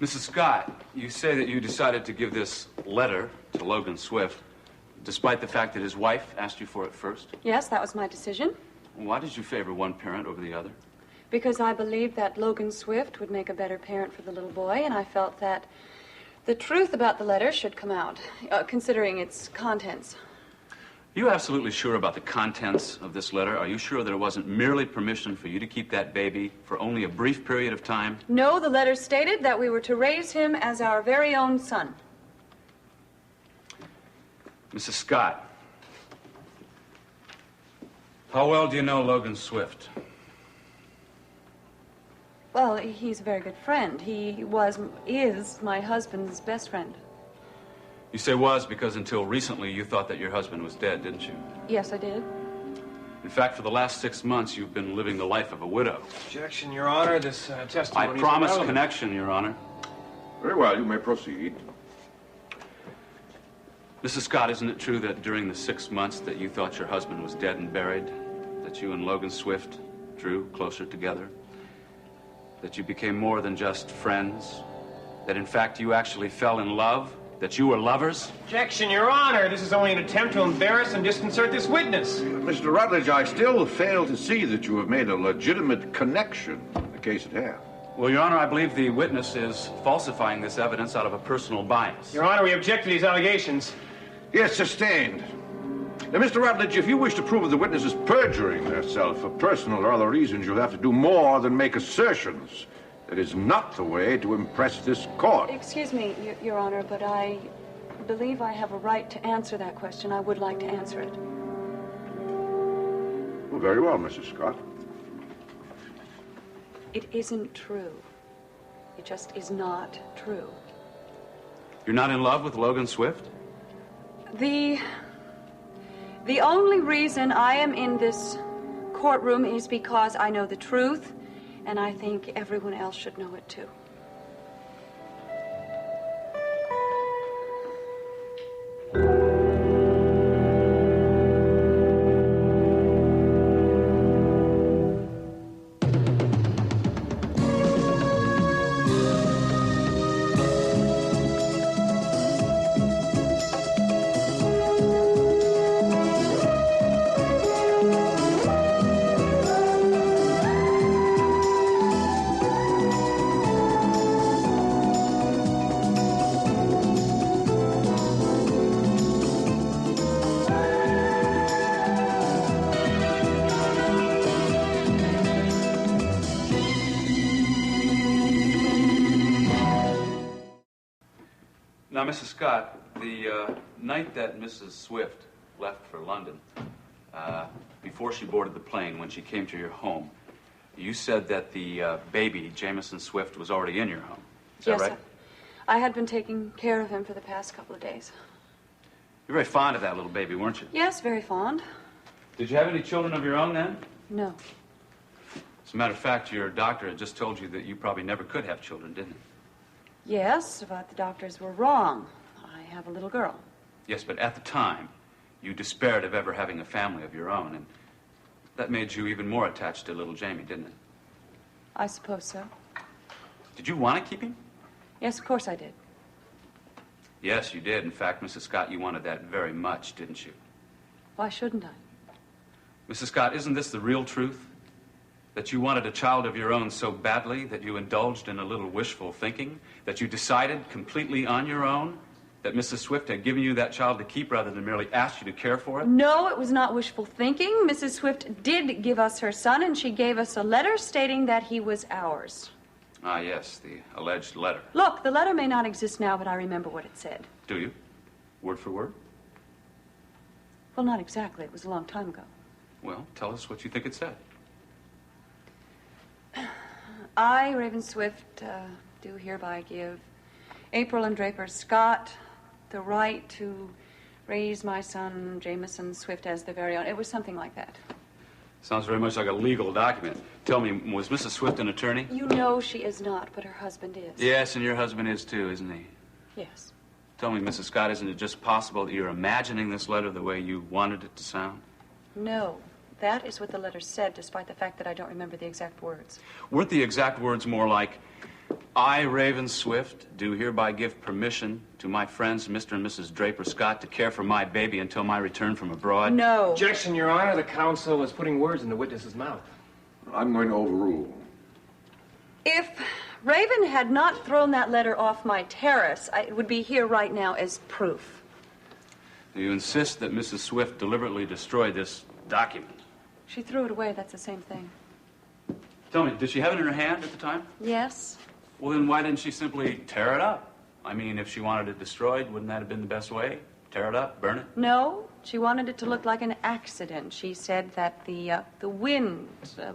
Mrs. Scott, you say that you decided to give this letter to Logan Swift, despite the fact that his wife asked you for it first? Yes, that was my decision. Why did you favor one parent over the other? Because I believed that Logan Swift would make a better parent for the little boy, and I felt that the truth about the letter should come out, considering its contents. Are you absolutely sure about the contents of this letter? Are you sure that it wasn't merely permission for you to keep that baby for only a brief period of time? No, the letter stated that we were to raise him as our very own son. Mrs. Scott, how well do you know Logan Swift? Well, he's a very good friend. He is my husband's best friend. You say was because until recently you thought that your husband was dead, didn't you? Yes, I did. In fact, for the last 6 months, you've been living the life of a widow. Objection, Your Honor. This testimony I promise connection, Your Honor. Very well, you may proceed. Mrs. Scott, isn't it true that during the 6 months that you thought your husband was dead and buried, that you and Logan Swift drew closer together? That you became more than just friends? That, in fact, you actually fell in love? That you were lovers? Objection, Your Honor. This is only an attempt to embarrass and disconcert this witness. Mr. Rutledge, I still fail to see that you have made a legitimate connection in the case at hand. Well, Your Honor, I believe the witness is falsifying this evidence out of a personal bias. Your Honor, we object to these allegations. Yes, sustained. Now, Mr. Rutledge, if you wish to prove that the witness is perjuring herself for personal or other reasons, you'll have to do more than make assertions. That is not the way to impress this court. Excuse me, Your Honor, but I believe I have a right to answer that question. I would like to answer it. Well, very well, Mrs. Scott. It isn't true. It just is not true. You're not in love with Logan Swift? The only reason I am in this courtroom is because I know the truth, and I think everyone else should know it too. Now, Mrs. Scott, the night that Mrs. Swift left for London, before she boarded the plane, when she came to your home, you said that the baby, Jameson Swift, was already in your home. Is that right? Yes, I had been taking care of him for the past couple of days. You're very fond of that little baby, weren't you? Yes, very fond. Did you have any children of your own then? No. As a matter of fact, your doctor had just told you that you probably never could have children, didn't he? Yes, but the doctors were wrong. I have a little girl. Yes, but at the time, you despaired of ever having a family of your own, and that made you even more attached to little Jamie, didn't it? I suppose so. Did you want to keep him? Yes, of course I did. Yes, you did. In fact, Mrs. Scott, you wanted that very much, didn't you? Why shouldn't I? Mrs. Scott, isn't this the real truth? That you wanted a child of your own so badly that you indulged in a little wishful thinking? That you decided completely on your own that Mrs. Swift had given you that child to keep rather than merely asked you to care for it? No, it was not wishful thinking. Mrs. Swift did give us her son, and she gave us a letter stating that he was ours. Ah, yes, the alleged letter. Look, the letter may not exist now, but I remember what it said. Do you? Word for word? Well, not exactly. It was a long time ago. Well, tell us what you think it said. I, Raven Swift, do hereby give April and Draper Scott the right to raise my son, Jameson Swift, as their very own. It was something like that. Sounds very much like a legal document. Tell me, was Mrs. Swift an attorney? You know she is not, but her husband is. Yes, and your husband is too, isn't he? Yes. Tell me, Mrs. Scott, isn't it just possible that you're imagining this letter the way you wanted it to sound? No. That is what the letter said, despite the fact that I don't remember the exact words. Weren't the exact words more like, I, Raven Swift, do hereby give permission to my friends, Mr. and Mrs. Draper Scott, to care for my baby until my return from abroad. No. Objection, Your Honor. The counsel is putting words in the witness's mouth. I'm going to overrule. If Raven had not thrown that letter off my terrace, it would be here right now as proof. Do you insist that Mrs. Swift deliberately destroyed this document? She threw it away. That's the same thing. Tell me, did she have it in her hand at the time? Yes. Well, then why didn't she simply tear it up? I mean, if she wanted it destroyed, wouldn't that have been the best way? Tear it up, burn it? No. She wanted it to look like an accident. She said that the wind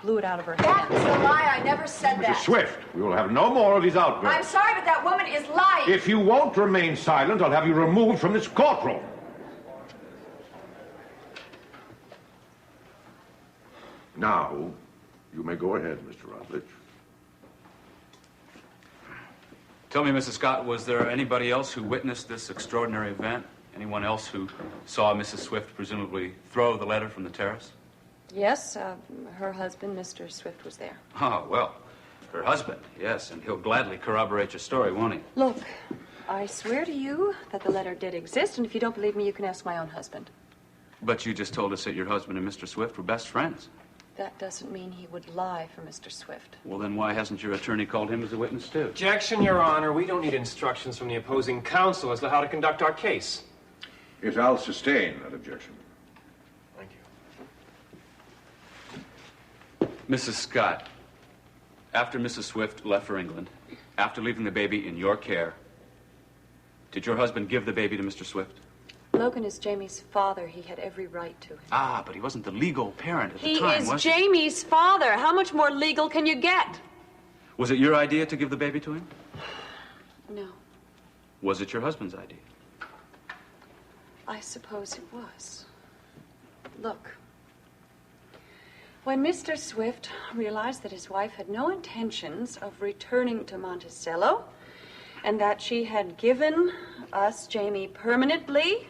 blew it out of her That hand. is a lie. I never said that. Mrs. Swift, we will have no more of these I'm outbursts. sorry, but that woman is lying. If you won't remain silent, I'll have you removed from this courtroom. Now, you may go ahead, Mr. Rutledge. Tell me, Mrs. Scott, was there anybody else who witnessed this extraordinary event? Anyone else who saw Mrs. Swift presumably throw the letter from the terrace? Yes, her husband, Mr. Swift, was there. Oh, well, her husband, yes, and he'll gladly corroborate your story, won't he? Look, I swear to you that the letter did exist, and if you don't believe me, you can ask my own husband. But you just told us that your husband and Mr. Swift were best friends. That doesn't mean he would lie for Mr. Swift. Well, then why hasn't your attorney called him as a witness, too? Objection, Your Honor. We don't need instructions from the opposing counsel as to how to conduct our case. Yes, I'll sustain that objection. Thank you. Mrs. Scott, after Mrs. Swift left for England, after leaving the baby in your care, did your husband give the baby to Mr. Swift? Logan is Jamie's father. He had every right to him. Ah, but he wasn't the legal parent at the time, was He is Jamie's father. How much more legal can you get? Was it your idea to give the baby to him? No, Was it your husband's idea? I suppose it was. Look, when Mr. Swift realized that his wife had no intentions of returning to Monticello and that she had given us Jamie permanently,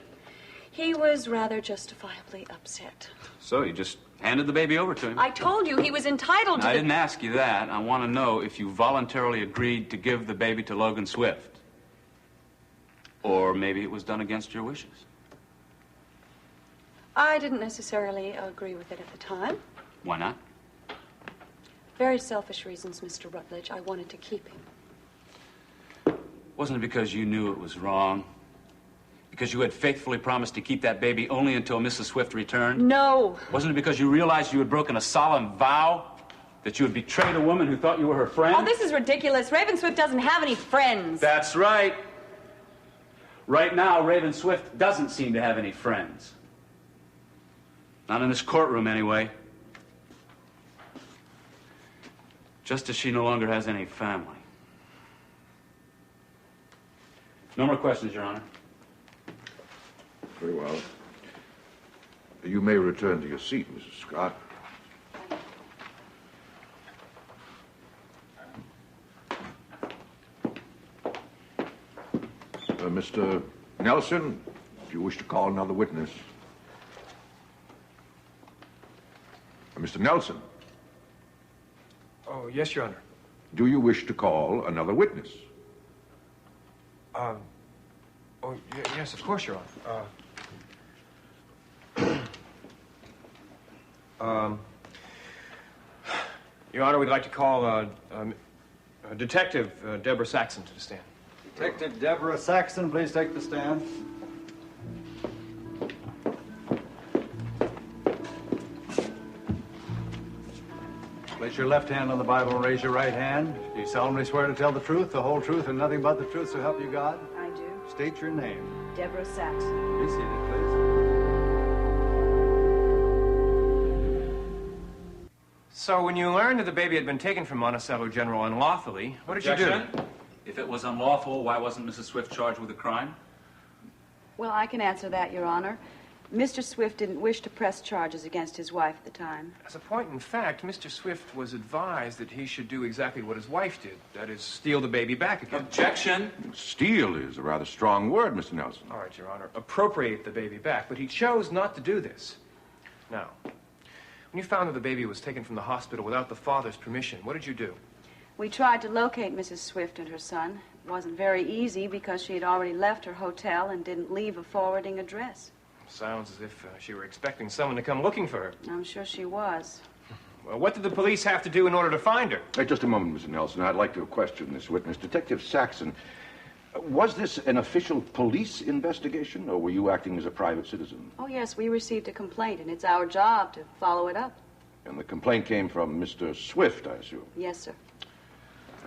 he was rather justifiably upset. So you just handed the baby over to him? I told you he was entitled to I didn't ask you that. I want to know if you voluntarily agreed to give the baby to Logan Swift. Or maybe it was done against your wishes. I didn't necessarily agree with it at the time. Why not? Very selfish reasons, Mr. Rutledge. I wanted to keep him. Wasn't it because you knew it was wrong? Because you had faithfully promised to keep that baby only until Mrs. Swift returned? No. Wasn't it because you realized you had broken a solemn vow? That you had betrayed a woman who thought you were her friend? Oh, this is ridiculous. Raven Swift doesn't have any friends. That's right. Right now, Raven Swift doesn't seem to have any friends. Not in this courtroom, anyway. Just as she no longer has any family. No more questions, Your Honor. Very well. You may return to your seat, Mrs. Scott. Mr. Nelson, if you wish to call another witness. Mr. Nelson, Oh, yes, Your Honor. do you wish to call another witness? Yes, of course, Your Honor. Your Honor, we'd like to call Detective Deborah Saxon to the stand. Detective Deborah Saxon, please take the stand. Place your left hand on the Bible and raise your right hand. Do you solemnly swear to tell the truth, the whole truth, and nothing but the truth, so help you God? I do. State your name. Deborah Saxon. Be seated, please. So, when you learned that the baby had been taken from Monticello General unlawfully, what did you do? If it was unlawful, why wasn't Mrs. Swift charged with a crime? Well, I can answer that, Your Honor. Mr. Swift didn't wish to press charges against his wife at the time. As a point in fact, Mr. Swift was advised that he should do exactly what his wife did. That is, steal the baby back again. Objection. Steal is a rather strong word, Mr. Nelson. All right, Your Honor. Appropriate the baby back, but he chose not to do this. Now, when you found that the baby was taken from the hospital without the father's permission, what did you do? We tried to locate Mrs. Swift and her son. It wasn't very easy because she had already left her hotel and didn't leave a forwarding address. Sounds as if she were expecting someone to come looking for her. I'm sure she was. Well, what did the police have to do in order to find her? Hey, just a moment, Mr. Nelson. I'd like to question this witness. Detective Saxon, was this an official police investigation, or were you acting as a private citizen? Oh, yes, we received a complaint, and it's our job to follow it up. And the complaint came from Mr. Swift, I assume? Yes, sir.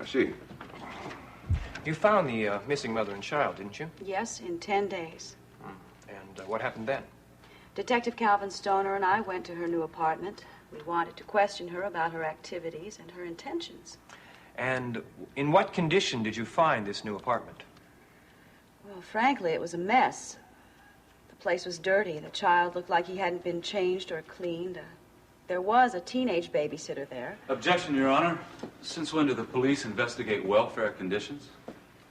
I see. You found the missing mother and child, didn't you? Yes, in 10 days. And what happened then? Detective Calvin Stoner and I went to her new apartment. We wanted to question her about her activities and her intentions. And in what condition did you find this new apartment? Well, frankly, it was a mess. The place was dirty. The child looked like he hadn't been changed or cleaned. There was a teenage babysitter there. Objection, Your Honor. Since when do the police investigate welfare conditions?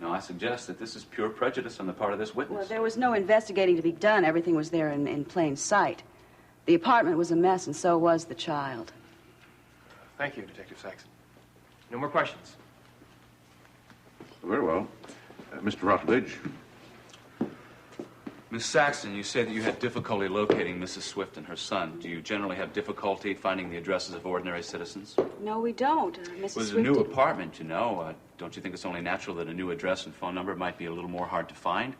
No, I suggest that this is pure prejudice on the part of this witness. Well, there was no investigating to be done. Everything was there in plain sight. The apartment was a mess, and so was the child. Thank you, Detective Saxon. No more questions. Very well. Mr. Ruthlidge. Miss Saxon, you say that you had difficulty locating Mrs. Swift and her son. Do you generally have difficulty finding the addresses of ordinary citizens? No, we don't. Mrs. It was a Swift new did- apartment, you know. Don't you think it's only natural that a new address and phone number might be a little more hard to find?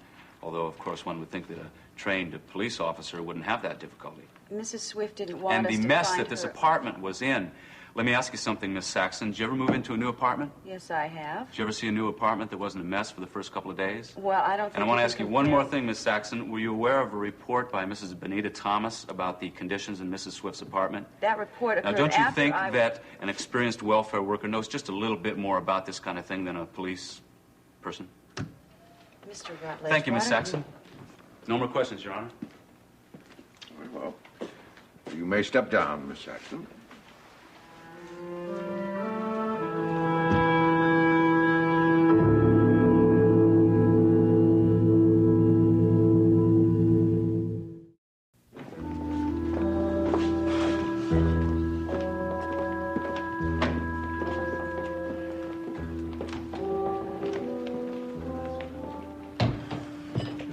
Although, of course, one would think that a trained police officer wouldn't have that difficulty. Mrs. Swift didn't want And us the to mess find that this her. apartment was in. Let me ask you something, Miss Saxon. Did you ever move into a new apartment? Yes, I have. Did you ever see a new apartment that wasn't a mess for the first couple of days? Well, I don't think. And I want to can ask you one compare- more thing, Miss Saxon. Were you aware of a report by Mrs. Benita Thomas about the conditions in Mrs. Swift's apartment? That report Now, occurred don't you after think I... that an experienced welfare worker knows just a little bit more about this kind of thing than a police person? Mr. Rutledge, Thank you, why Miss don't Saxon. No more questions, Your Honor. Very well. You may step down, Miss Saxon.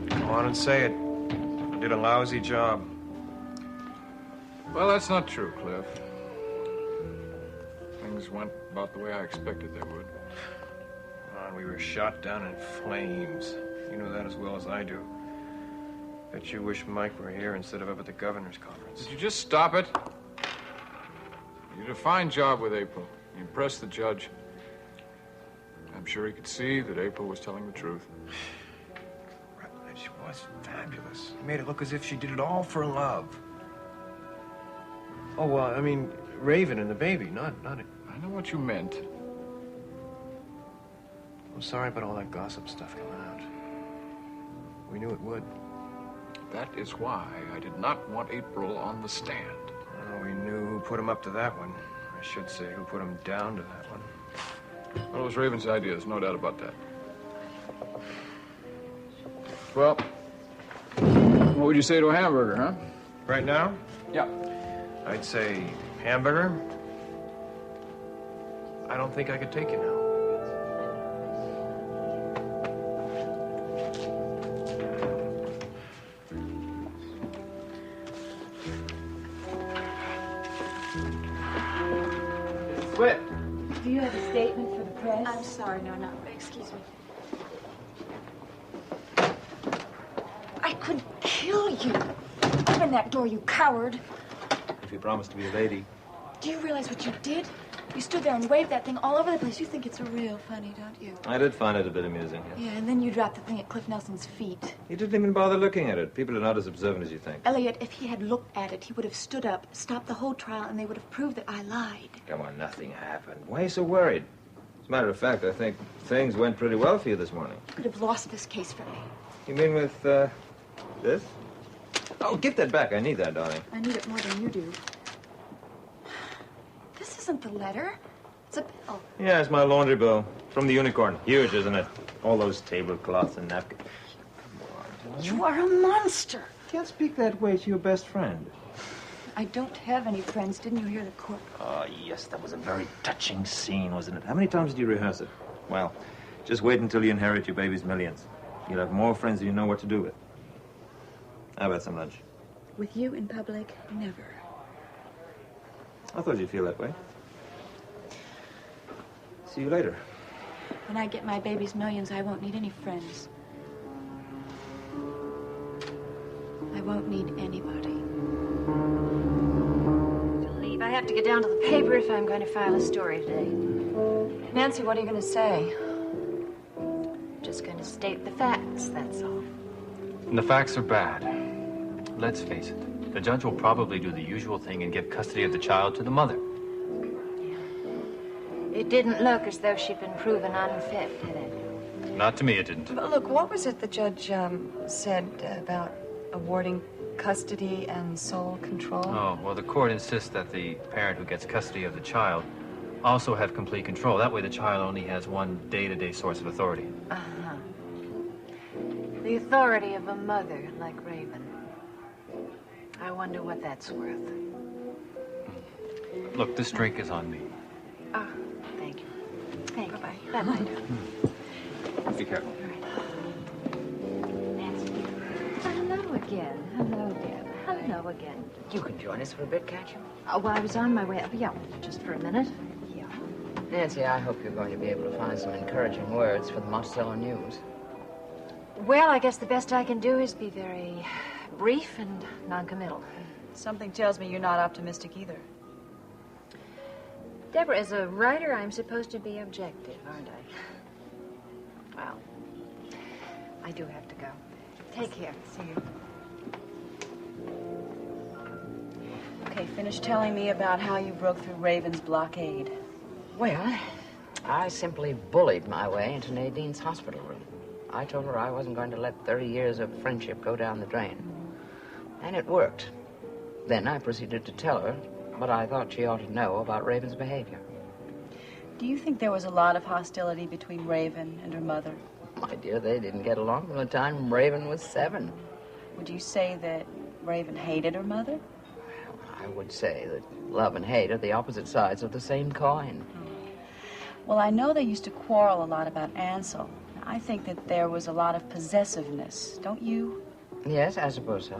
Go on and say it. I did a lousy job. Well, that's not true, Cliff. Things went about the way I expected they would. Ron, we were shot down in flames. You know that as well as I do. Bet you wish Mike were here instead of up at the governor's conference. Did you just stop it? You did a fine job with April. You impressed the judge. I'm sure he could see that April was telling the truth. Rutledge was fabulous. He made it look as if she did it all for love. Oh, well, I mean, Raven and the baby, not it. I know what you meant. I'm sorry about all that gossip stuff coming out. We knew it would. That is why I did not want April on the stand. Oh, we knew who put him up to that one. I should say who put him down to that one. Well, it was Raven's idea, there's no doubt about that. Well, what would you say to a hamburger, huh? Right now, Yeah. I'd say hamburger. I don't think I could take you now. Swift. Do you have a statement for the press? I'm sorry, no, excuse me. I could kill you. Open that door, you coward. If you promise to be a lady. Do you realize what you did? You stood there and waved that thing all over the place. You think it's real funny, don't you? I did find it a bit amusing. Yes. Yeah, and then you dropped the thing at Cliff Nelson's feet. He didn't even bother looking at it. People are not as observant as you think. Elliot, if he had looked at it, he would have stood up, stopped the whole trial, and they would have proved that I lied. Come on, nothing happened. Why are you so worried? As a matter of fact, I think things went pretty well for you this morning. You could have lost this case for me. You mean with, this? Oh, give that back. I need that, darling. I need it more than you do. This isn't the letter. It's a bill. Yeah, it's my laundry bill. From the Unicorn. Huge, isn't it? All those tablecloths and napkins. You are a monster. Can't speak that way to your best friend. I don't have any friends. Didn't you hear the court? Oh, yes, that was a very touching scene, wasn't it? How many times did you rehearse it? Well, just wait until you inherit your baby's millions. You'll have more friends than you know what to do with. How about some lunch? With you in public, never. I thought you'd feel that way. See you later. When I get my baby's millions, I won't need any friends. I won't need anybody. I have to get down to the paper if I'm going to file a story today. Nancy, what are you going to say? Just going to state the facts, that's all. And the facts are bad. Let's face it. The judge will probably do the usual thing and give custody of the child to the mother. It didn't look as though she'd been proven unfit, did it? Not to me, it didn't. But look, what was it the judge said about awarding custody and sole control? Oh, well, the court insists that the parent who gets custody of the child also have complete control. That way the child only has one day-to-day source of authority. Uh-huh. The authority of a mother like Raven. I wonder what that's worth. Look, this drink is on me. Oh, thank you. Thank you. Bye-bye. Bye-bye. Be careful. Nancy. Hello again. Hello, Deb. Hello again. You can join us for a bit, can't you? Oh, well, I was on my way up. Yeah, just for a minute. Yeah. Nancy, I hope you're going to be able to find some encouraging words for the Monticello News. Well, I guess the best I can do is be very brief and non-committal. Something tells me you're not optimistic either. Deborah, as a writer, I'm supposed to be objective, aren't I? Well, I do have to go. Take care. See you. Okay, finish telling me about how you broke through Raven's blockade. Well, I simply bullied my way into Nadine's hospital room. I told her I wasn't going to let 30 years of friendship go down the drain. And it worked. Then I proceeded to tell her what I thought she ought to know about Raven's behavior. Do you think there was a lot of hostility between Raven and her mother? My dear, they didn't get along from the time Raven was 7. Would you say that Raven hated her mother? I would say that love and hate are the opposite sides of the same coin. Well, I know they used to quarrel a lot about Ansel. I think that there was a lot of possessiveness, don't you? Yes, I suppose so.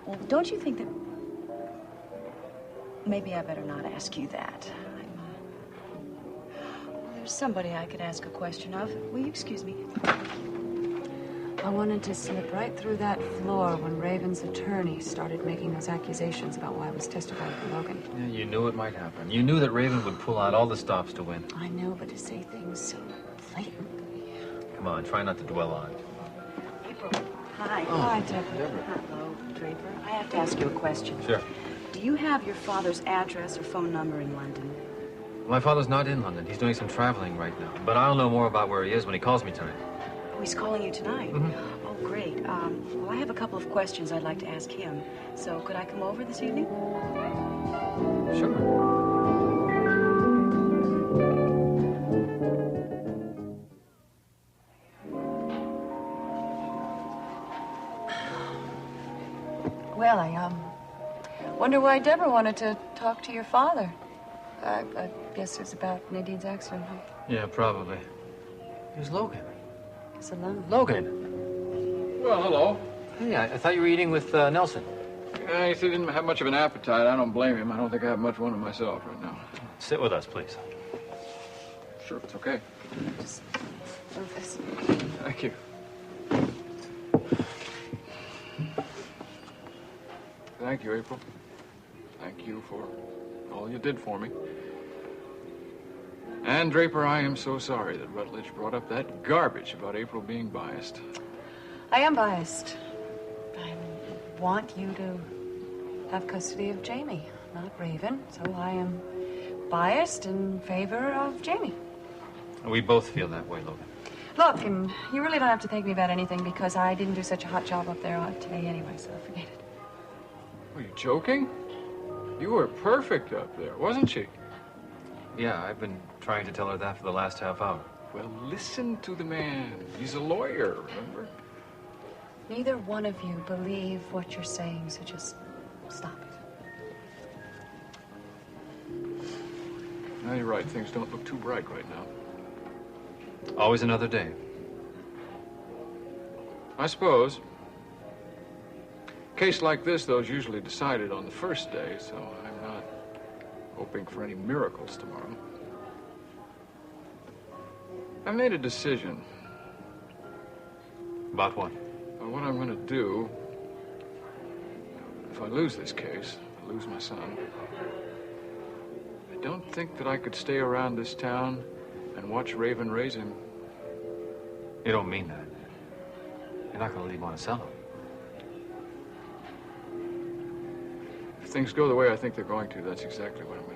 Well, don't you think that... Maybe I better not ask you that. Well, there's somebody I could ask a question of. Will you excuse me? I wanted to slip right through that floor when Raven's attorney started making those accusations about why I was testifying for Logan. Yeah, you knew it might happen. You knew that Raven would pull out all the stops to win. I know, but to say things so blatantly. Come on, try not to dwell on it. April. Hi. Oh, Hi, Deborah. Hello, Draper. I have to ask you a question. Sure. Do you have your father's address or phone number in London? My father's not in London. He's doing some traveling right now. But I'll know more about where he is when he calls me tonight. Oh, he's calling you tonight? Mm-hmm. Oh, great. Well, I have a couple of questions I'd like to ask him. So could I come over this evening? Sure. Well, I wonder why Deborah wanted to talk to your father. I guess it's about Nadine's accident, huh? Yeah, probably. Here's Logan. He's alone. Logan. Well, hello. Hey, I thought you were eating with Nelson. Yeah, he didn't have much of an appetite. I don't blame him. I don't think I have much one of myself right now. Sit with us, please. Sure, it's okay. Just move this. Thank you. Thank you, April. Thank you for all you did for me. And, Draper, I am so sorry that Rutledge brought up that garbage about April being biased. I am biased. I want you to have custody of Jamie, not Raven. So I am biased in favor of Jamie. We both feel that way, Logan. Look, and you really don't have to thank me about anything because I didn't do such a hot job up there today anyway, so forget it. Are you joking? You were perfect up there, wasn't she? Yeah, I've been trying to tell her that for the last half hour. Well, listen to the man. He's a lawyer, remember? Neither one of you believe what you're saying, so just stop it. No, you're right. Things don't look too bright right now. Always another day. I suppose. A case like this, though, is usually decided on the first day, so I'm not hoping for any miracles tomorrow. I made a decision. About what? Well, what I'm going to do, if I lose this case, I lose my son, I don't think that I could stay around this town and watch Raven raise him. You don't mean that. You're not going to leave Monticello. If things go the way I think they're going to, that's exactly what I'm going to